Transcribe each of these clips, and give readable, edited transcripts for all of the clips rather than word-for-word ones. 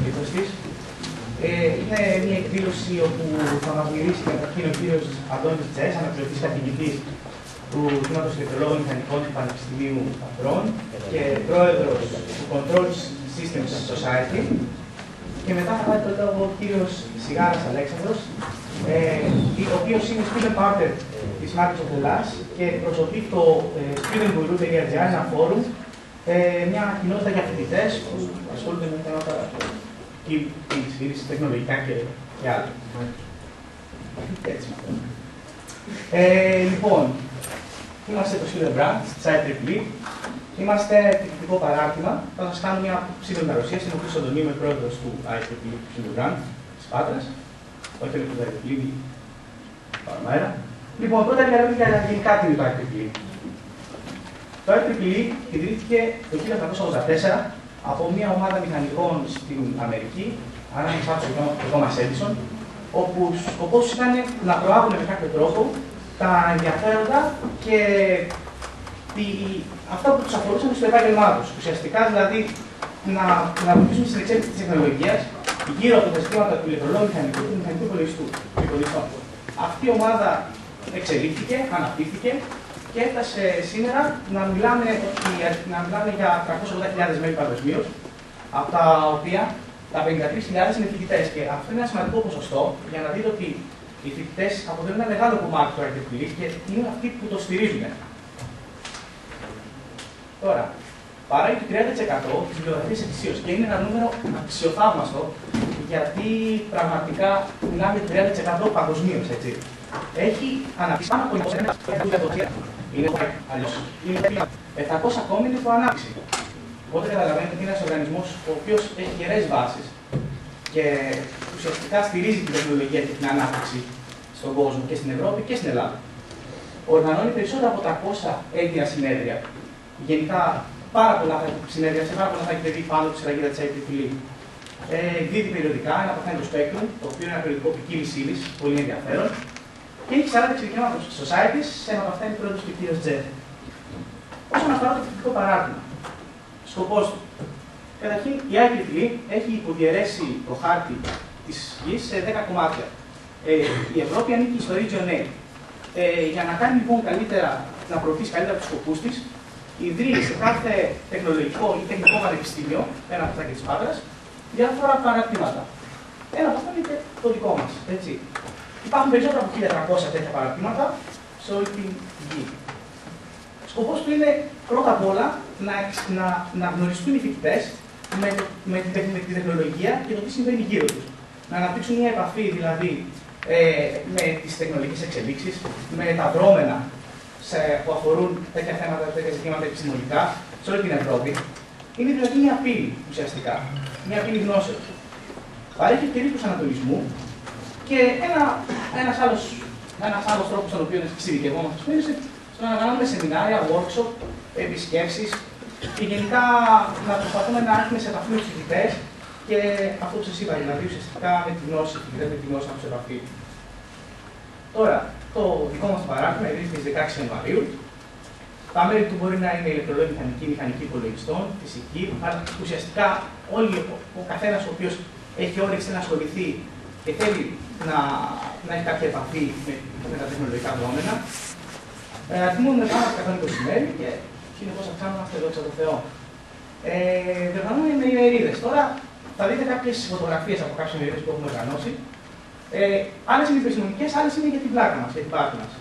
τίτλος της. Είναι μια εκδήλωση όπου θα μας μιλήσει καταρχήν ο κύριος Αντώνης Τζες, αναπληρωτής καθηγητής του Τμήματος Ηλεκτρολόγων Μηχανικών του Πανεπιστημίου Αθηνών και πρόεδρος του Control Systems Society. Και μετά θα πάρει το λόγο ο κύριος Σιγάρας Αλέξανδρος, ο οποίος είναι student partner της Microsoft Ελλάς και εκπροσωπεί το studentguru.gr, ένα φόρουμ, μια κοινότητα για φοιτητές που ασχολούνται με θέματα της τεχνολογικά και άλλα. Έτσι. Λοιπόν, είμαστε το Student Branch της IEEE. Είμαστε τεχνικό παράρτημα. Θα σας κάνω μια σύντομη παρουσίαση. Είναι ο Χρήστος Αντωνίου, είμαι πρόεδρος του IEEE Student Branch της Πάτρας. Όχι με το IEEE, παραμέρα. Λοιπόν, πρώτα λίγα λόγια για τα γενικά τι είναι το IEEE. Το IEEE ιδρύθηκε το 1884 από μια ομάδα μηχανικών στην Αμερική, ανάμεσα στο Thomas Edison, όπου σκοπός ήταν να προάγουν με κάποιο τρόπο τα ενδιαφέροντα και αυτά που τους αφορούσαν στο επάγγελμά τους. Ουσιαστικά δηλαδή να βοηθήσουν στην εξέλιξη της τεχνολογίας γύρω από τα ζητήματα του ηλεκτρολόγου μηχανικού και του μηχανικού υπολογιστού. Αυτή η ομάδα εξελίχθηκε, αναπτύχθηκε και έφτασε σήμερα να μιλάμε για 380.000 μέλη παγκοσμίως, από τα οποία τα 53.000 είναι φοιτητές. Και αυτό είναι ένα σημαντικό ποσοστό για να δείτε ότι οι φοιτητές αποτελούν ένα μεγάλο κομμάτι του IEEE και είναι αυτοί που το στηρίζουν. Τώρα, παράγει το 30% της βιβλιογραφίας ετησίως και είναι ένα νούμερο αξιοθαύμαστο, γιατί πραγματικά μιλάμε για 30% παγκοσμίως, έτσι. Έχει αναπτύξει πάνω από 20%. Είναι αλλιώς. Είναι 700 ακόμη είναι το ανάπτυξη. Οπότε καταλαβαίνετε ότι είναι ένας οργανισμός ο οποίος έχει γερές βάσεις και ουσιαστικά στηρίζει την τεχνολογία και την ανάπτυξη στον κόσμο και στην Ευρώπη και στην Ελλάδα. Οργανώνει περισσότερα από 300 έγκυρα συνέδρια. Γενικά πάρα πολλά συνέδρια, σε πάρα πολλά θα έχετε δει πάνω τη σφραγίδα της IEEE. Εκδίδει περιοδικά, ένα από αυτά είναι το Spectrum, το οποίο είναι ένα περιοδικό ποικίλης ύλης, πολύ ενδιαφέρον. Και έχει 40 εξειδικεύματα societies, ένα από αυτά είναι πρόεδρος του κ. Τζεφ. Όσον αφορά το τεχνικό παράρτημα, σκοπός του. Καταρχήν, η IEEE έχει υποδιαιρέσει το χάρτη της γης σε 10 κομμάτια. Η Ευρώπη ανήκει στο Region A. Για να κάνει λοιπόν καλύτερα, να προωθήσει καλύτερα τους σκοπούς της, ιδρύει σε κάθε τεχνολογικό ή τεχνικό πανεπιστήμιο, ένα από αυτά και της Πάτρας, διάφορα παραρτήματα. Ένα από αυτά είναι και το δικό μας. Έτσι. Υπάρχουν περισσότερα από 1.300 τέτοια παραρτήματα σε όλη την γη. Σκοπός του είναι πρώτα απ' όλα να γνωριστούν οι φοιτητές με τη τεχνολογία και το τι συμβαίνει γύρω τους. Να αναπτύξουν μια επαφή δηλαδή με τις τεχνολογικές εξελίξεις, με τα δρόμενα που αφορούν τέτοια θέματα, τέτοια ζητήματα επιστημονικά σε όλη την Ευρώπη. Είναι δηλαδή μια πύλη ουσιαστικά. Μια πύλη γνώσεων. Παρέχει ευκαιρίες προσανατολισμού και ένας άλλος τρόπος στον οποίο εξειδικευόμαστε είναι στο να αναλαμβάνουμε σεμινάρια, workshop, επισκέψεις και γενικά να προσπαθούμε να έρθουμε σε επαφή με τους φοιτητές και αυτό που σας είπα, δηλαδή ουσιαστικά με τη γνώση, με τη γνώση από σε επαφή. Τώρα, το δικό μας παράδειγμα ιδρύθηκε στις 16 Ιανουαρίου. Τα μέλη του μπορεί να είναι ηλεκτρολόγοι μηχανικοί, μηχανικοί υπολογιστών, φυσικοί, αλλά ουσιαστικά ο καθένας ο οποίος έχει όρεξη να ασχοληθεί και θέλει να έχει κάποια επαφή με τα τεχνολογικά δεδομένα. Αριθμούμε πάνω από 120 μέλη και συνεχώς αυξάνομαστε δόξα τω Θεώ. Διοργανώνουμε με ημερίδες. Τώρα θα δείτε κάποιες φωτογραφίες από κάποιες ημερίδες που έχουμε οργανώσει. Άλλες είναι επιστημονικές, άλλες είναι για την πλάκα μας, για την πάρτι μας.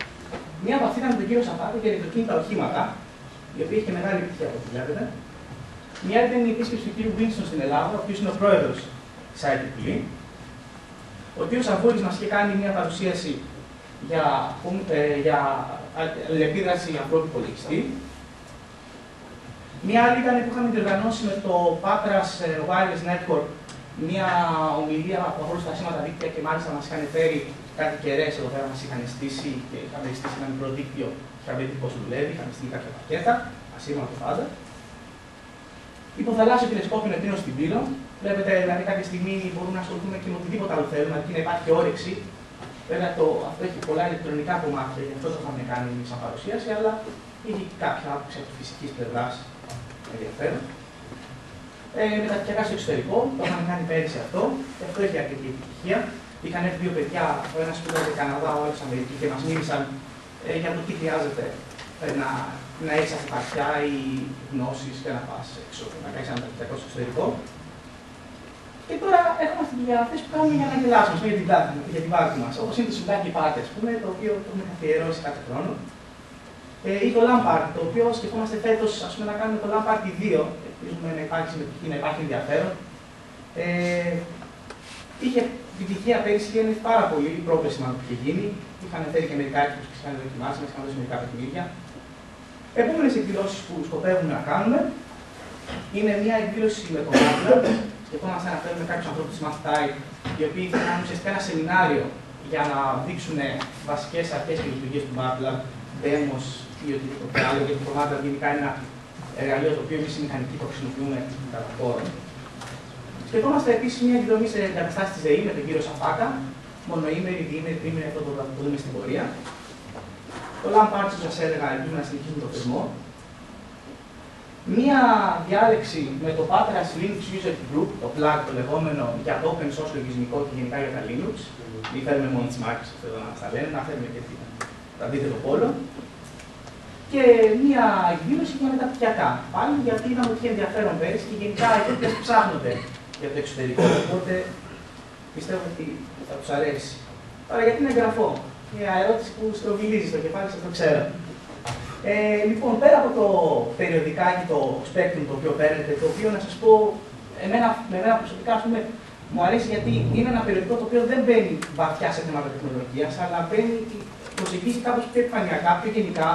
Μία από αυτήν ήταν τον κύριο Σαπάτη για ηλεκτροκίνητα οχήματα, η οποία είχε μεγάλη επιτυχία από ό,τι βλέπετε. Μια άλλη ήταν η επίσκεψη του κύριου Winston στην Ελλάδα, ο οποίος είναι ο πρόεδρος της IEEE. Ο κύριος Αβούρης μας είχε κάνει μια παρουσίαση για αλληλεπίδραση ανθρώπου υπολογιστή. Μια άλλη ήταν που είχαμε διοργανώσει με το Patras Wireless Network μια ομιλία που αφορούσε τα σήματα δίκτυα και μάλιστα μας είχαν φέρει κάτι κεραίες εδώ πέρα, μας είχαν στήσει και είχαμε στήσει ένα μικρό δίκτυο και είχαμε δει πώς δουλεύει, είχαμε στείλει κάποια πακέτα, ασύρματο πάντα. Υποθαλάσσιο τηλεσκόπιο νετρίνων στην πύλο. Βλέπετε, δηλαδή, κάποια στιγμή μπορούμε να ασχοληθούμε και με οτιδήποτε άλλο θέλουμε, αρκεί να υπάρχει όρεξη. Βέβαια, αυτό έχει πολλά ηλεκτρονικά κομμάτια, γι' αυτό το είχαμε κάνει σαν παρουσίαση, αλλά είχε και κάποια άποψη από τη φυσική πλευρά ενδιαφέρον. Μεταπτυχιακά στο εξωτερικό, το είχαν κάνει πέρυσι αυτό, και αυτό έχει αρκετή επιτυχία. Είχαν έρθει δύο παιδιά, ο ένας σπουδάζει Καναδά, ο άλλος Αμερική, και μας μίλησαν για το τι χρειάζεται να έχεις αυτοπαρχιά ή γνώσεις και να πας έξω, να κάνεις ένα μεταπτυχιακό στο εξωτερικό. Και τώρα έχουμε για αυτές που κάνουμε για να γελάσουμε, για την πάρτι μας. Όπως είναι το Σουντάκι Πάρτι, ας πούμε, το οποίο το έχουμε καθιερώσει κάθε χρόνο. Ή το Lampard, το οποίο σκεφτόμαστε φέτος να κάνουμε το Lampard 2. Ελπίζουμε να υπάρχει συμμετοχή, να υπάρχει ενδιαφέρον. Είχε επιτυχία πέρυσι και είναι πάρα πολύ η πρόκληση που είχε γίνει. Είχαν φέρει και μερικά άτομα που είχαν δοκιμάσει, μας είχαν δώσει μερικά παιχνίδια. Επόμενες εκδηλώσεις που σκοπεύουμε να κάνουμε είναι μια εκδήλωση με το Mapler. Σκεφτόμαστε να φέρουμε κάποιους ανθρώπους της Mathtype, οι οποίοι θα κάνουν ουσιαστικά ένα σεμινάριο για να δείξουν βασικές αρχές και λειτουργίες του Mapler, demos ή οτιδήποτε άλλο, γιατί το Mapler γενικά είναι ένα εργαλείο το οποίο εμείς οι μηχανικοί το χρησιμοποιούμε κατά χώρο. Σκεφτόμαστε επίσης μια εκδρομή σε εγκαταστάσεις της ΔΕΗ με τον κύριο Σαφάκα, μονοήμερη, διήμερη, τρίμερη, αυτό το δούμε στην πορεία. Το Lampard, όπως σας έλεγα, ελπίζουμε να συνεχίσουμε το θεσμό. Μία διάλεξη με το Patras Linux User Group, το plug το λεγόμενο για το open source λογισμικό και γενικά για τα Linux. Μην φέρουμε μόνο τις μάρκες αυτό εδώ να μας τα λένε, να φέρουμε και τα αντίθετο πόλο. Και μία εκδήλωση για μεταπτυχιακά. Πάλι γιατί είδαμε ότι είχε ενδιαφέρον πέρυσι και γενικά οι τέτοιες που ψάχνονται για το εξωτερικό. Οπότε πιστεύω ότι θα τους αρέσει. Τώρα γιατί είναι εγγραφό. Μια ερώτηση που στροβιλίζει στο κεφάλι σας, το ξέρω. Λοιπόν, πέρα από το περιοδικάκι, το Spectrum το οποίο παίρνετε, το οποίο να σας πω, εμένα προσωπικά μου αρέσει γιατί είναι ένα περιοδικό το οποίο δεν μπαίνει βαθιά σε θέματα τεχνολογίας, αλλά προσεγγίζει κάπως πιο επιφανειακά, πιο γενικά,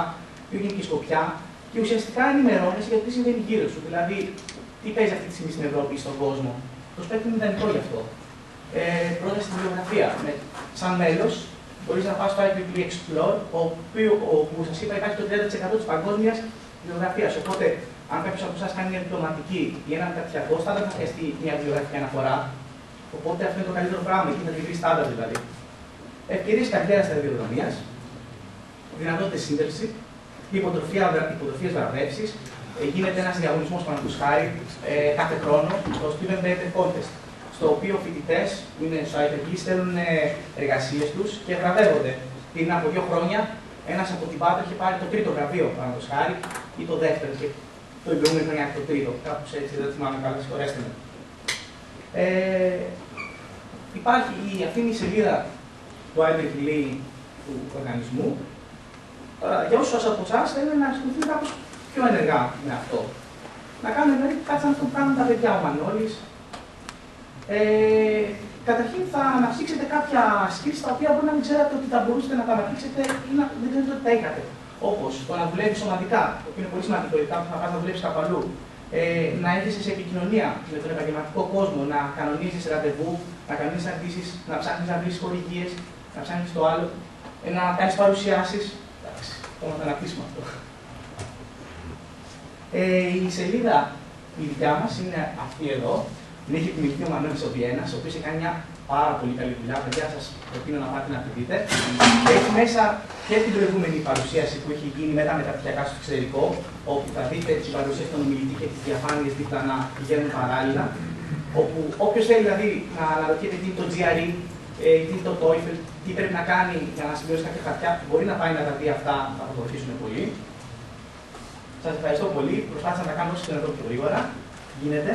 πιο γενική σκοπιά και ουσιαστικά ενημερώνεσαι για το τι συμβαίνει γύρω σου. Δηλαδή, τι παίζει αυτή τη στιγμή στην Ευρώπη ή στον κόσμο. Το Spectrum είναι ιδανικό γι' αυτό. Πρώτα στην βιβλιογραφία. Σαν μέλος, μπορείς να πας στο IEEE Explore, όπου σας είπα υπάρχει το 30% της παγκόσμιας βιβλιογραφίας. Οπότε, αν κάποιος από εσάς κάνει μια διπλωματική ή ένα μεταπτυχιακό, στάνταρ θα χρειαστεί μια βιβλιογραφική αναφορά. Οπότε αυτό είναι το καλύτερο πράγμα, εκεί θα τη βρει στάνταρ δηλαδή. Ευκαιρίες καριέρας σταδιοδρομίας, δυνατότητες σύνδεση, υποτροφίες βραβεύσεις. Γίνεται ένας διαγωνισμός παραδείγματος χάρη κάθε χρόνο, το Student Data Contest, στο οποίο φοιτητές που είναι στο IEEE στέλνουν εργασίες τους και βραβεύονται. Πριν από 2 χρόνια, ένας από την Πάτρα είχε πάρει το 3ο βραβείο, παραδείγματος χάρη, ή το 2ο, και το προηγούμενο χρονιά το 3ο. Κάπως έτσι, δεν θυμάμαι καλά, συγχωρέστε με. Υπάρχει αυτή είναι η σελίδα του IEEE του οργανισμού. Τώρα, για όσους από εσάς θέλουν να ασχοληθούν κάπως πιο ενεργά με αυτό. Να κάνουμε κάτι σαν αυτό που κάνουν τα παιδιά, ο Μανώλης. Καταρχήν θα αναπτύξετε κάποια skills τα οποία μπορεί να μην ξέρατε ότι θα μπορούσατε να τα αναπτύξετε ή να δεν ξέρετε ότι τα είχατε. Όπως το να δουλεύει σωματικά, το οποίο είναι πολύ σημαντικό, ειδικά που θα πας να δουλεύεις κάπου αλλού. Να έρχεσαι σε επικοινωνία με τον επαγγελματικό κόσμο, να κανονίζεις ραντεβού, να κανονίζεις αντίσεις, να ψάχνεις να βρεις χορηγίες, να ψάχνεις το άλλο, να κάνεις παρουσιάσεις. Εντάξει, το να το αναπτύσσουμε αυτό. Η σελίδα η δικιά μας είναι αυτή εδώ. Την έχει επιμεληθεί ο Μανώλης ο Βιένας, ο οποίος έχει κάνει μια πάρα πολύ καλή δουλειά. Παιδιά, σας προτείνω να πάτε να τη δείτε. Έχει μέσα και την προηγούμενη παρουσίαση που έχει γίνει με τα μεταπτυχιακά στο εξωτερικό, όπου θα δείτε την παρουσίαση των ομιλητή και τις διαφάνειες δίπλα να πηγαίνουν παράλληλα. Όπου όποιος θέλει δηλαδή να αναρωτιέται τι είναι το GRE, τι είναι το TOEFL, τι πρέπει να κάνει για να συμπληρώσει κάποια χαρτιά, μπορεί να πάει να τα δει αυτά, θα το βοηθήσουν πολύ. Σας ευχαριστώ πολύ. Προσπάθησα να τα κάνω όσο δυνατόν πιο γρήγορα. Γίνεται.